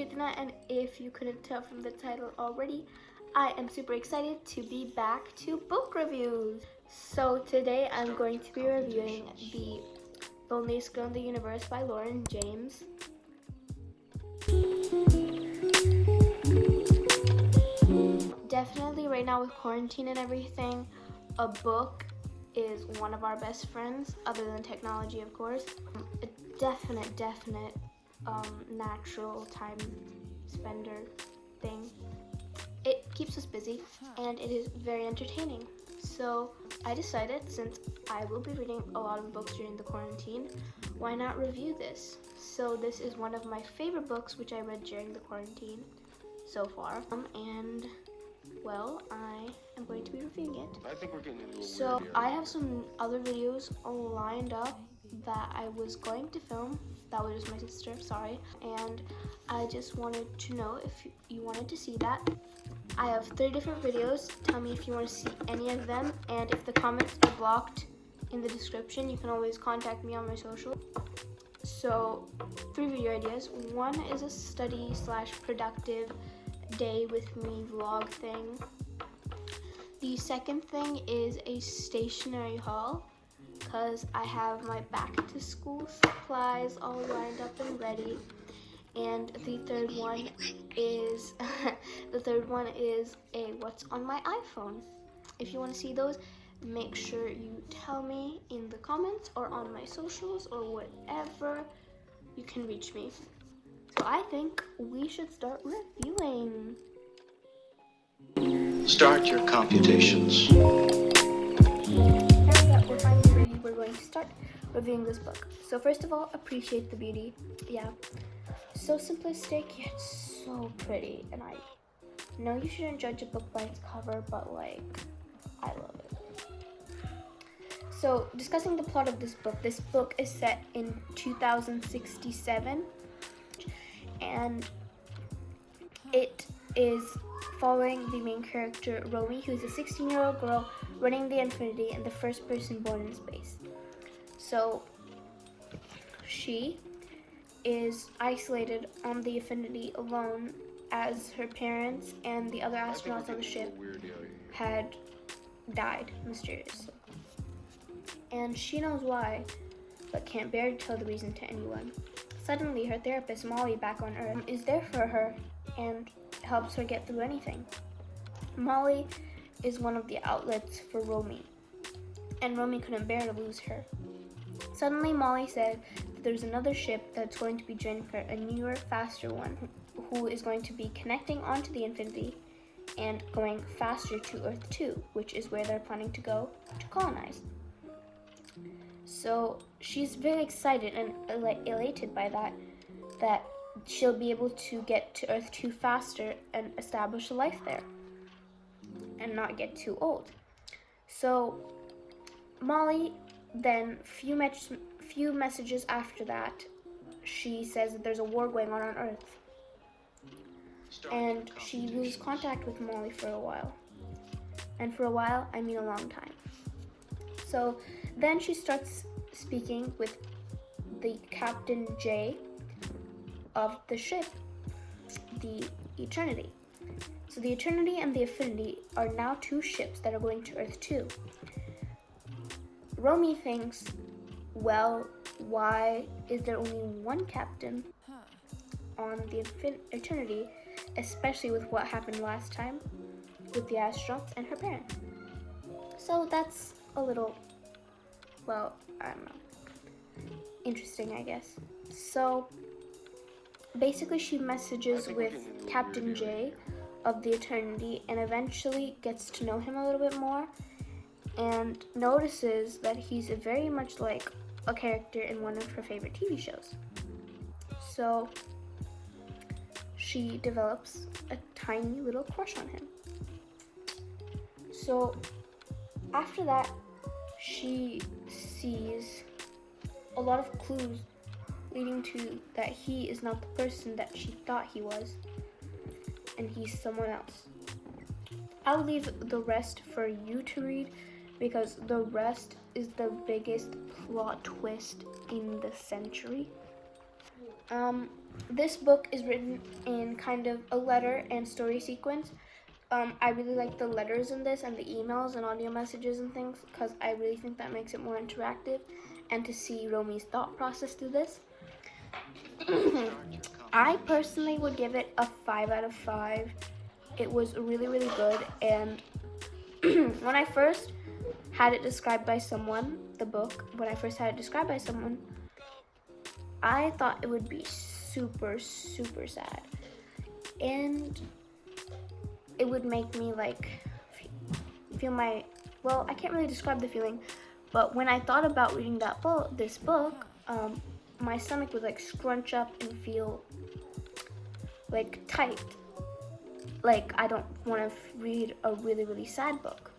Keerthna, and if you couldn't tell from the title already, I am super excited to be back to book reviews. So today I'm going to be reviewing The Loneliest Girl in the Universe by Lauren James. Definitely right now with quarantine and everything, a book is one of our best friends, other than technology, of course. A definite natural time spender thing. It keeps us busy and it is very entertaining. So I decided, since I will be reading a lot of books during the quarantine, why not review this? So this is one of my favorite books which I read during the quarantine so far. And well, I am going to be reviewing it. I think we're getting into a So weird area. I have some other videos lined up that I was going to film. That was just my sister, sorry. And I just wanted to know if you wanted to see that. I have 3 different videos. Tell me if you want to see any of them. And if the comments are blocked in the description, you can always contact me on my social. So 3 video ideas. One is a study/productive day with me vlog thing. The second thing is a stationery haul, because I have my back to school supplies all lined up and ready. And the third one is a what's on my iPhone. If you want to see those, make sure you tell me in the comments or on my socials or whatever you can reach me. So I think we should start reviewing. Start your computations. Now that we're finally ready, we're going to start reviewing this book. So first of all, appreciate the beauty. Yeah, so simplistic yet so pretty. And I know you shouldn't judge a book by its cover, but like, I love it. So discussing the plot of this book is set in 2067, and it is following the main character, Romy, who's a 16-year-old girl running the Infinity and the first person born in space. So she is isolated on the Infinity alone, as her parents and the other astronauts on the ship had died mysteriously. And she knows why, but can't bear to tell the reason to anyone. Suddenly, her therapist, Molly, back on Earth, is there for her and helps her get through anything. Molly is one of the outlets for Romy, and Romy couldn't bear to lose her. Suddenly, Molly said that there's another ship that's going to be joining her, a newer, faster one, who is going to be connecting onto the Infinity and going faster to Earth 2, which is where they're planning to go to colonize. So she's very excited and elated by that she'll be able to get to Earth 2 faster and establish a life there and not get too old. So Molly then, few messages after that, she says that there's a war going on Earth, and she loses contact with Molly for a while. And for a while, I mean a long time. So then she starts speaking with the Captain J of the ship, the Eternity. So the Eternity and the Affinity are now 2 ships that are going to Earth 2. Romy thinks, well, why is there only one captain on the Eternity, especially with what happened last time with the astronauts and her parents? So that's a little, well, I don't know, interesting, I guess. So basically she messages with Captain J of the Eternity and eventually gets to know him a little bit more and notices that he's very much like a character in one of her favorite TV shows. So she develops a tiny little crush on him. So after that, she sees a lot of clues leading to that he is not the person that she thought he was, and he's someone else. I'll leave the rest for you to read, because the rest is the biggest plot twist in the century. This book is written in kind of a letter and story sequence. I really like the letters in this and the emails and audio messages and things because I really think that makes it more interactive, and to see Romi's thought process through this. I personally would give it a 5 out of 5. It was really, really good, and when I first had it described by someone, I thought it would be super, super sad. And it would make me like feel my, well, I can't really describe the feeling, but when I thought about reading this book, my stomach would like scrunch up and feel like tight. Like I don't want to read a really, really sad book.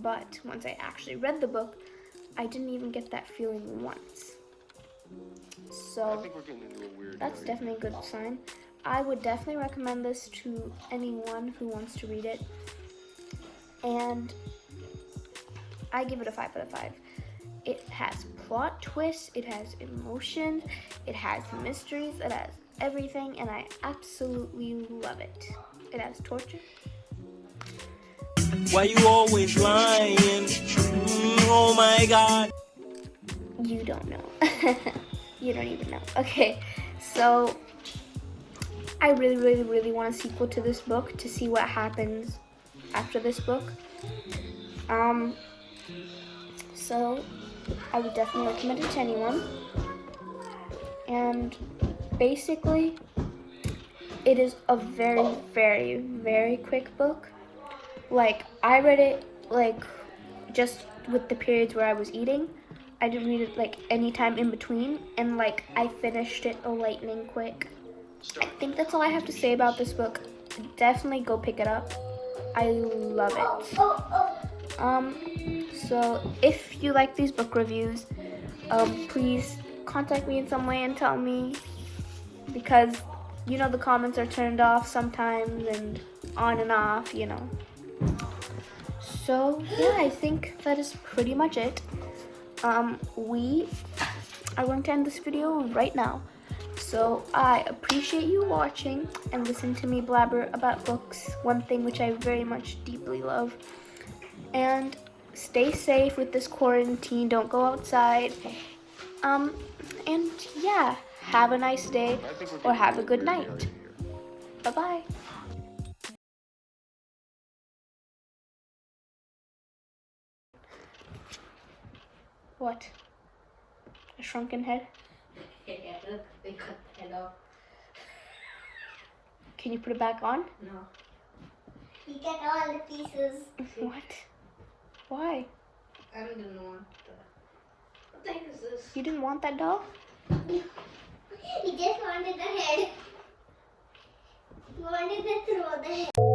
But once I actually read the book, I didn't even get that feeling once. So that's definitely a good sign. I would definitely recommend this to anyone who wants to read it. And I give it a 5 out of 5. It has plot twists, it has emotions, it has mysteries, it has everything, and I absolutely love it. It has torture. Why you always lying? Oh my God. You don't know. You don't even know. Okay, so I really, really, really want a sequel to this book to see what happens after this book. So I would definitely recommend it to anyone. And basically, it is a very, very, very quick book. Like, I read it, like, just with the periods where I was eating. I didn't read it, like, any time in between. And, like, I finished it lightning quick. I think that's all I have to say about this book. Definitely go pick it up. I love it. So if you like these book reviews, please contact me in some way and tell me, because you know the comments are turned off sometimes and on and off, you know. So yeah, I think that is pretty much it. We are going to end this video right now. So I appreciate you watching and listening to me blabber about books, one thing which I very much deeply love. And stay safe with this quarantine, don't go outside. And yeah, have a nice day or have a good night. Bye-bye. What? A shrunken head? Yeah, look, they cut the head off. Can you put it back on? No. You get all the pieces. What? Why? I didn't want that. What the heck is this? You didn't want that doll? You just wanted the head. You wanted to throw the head.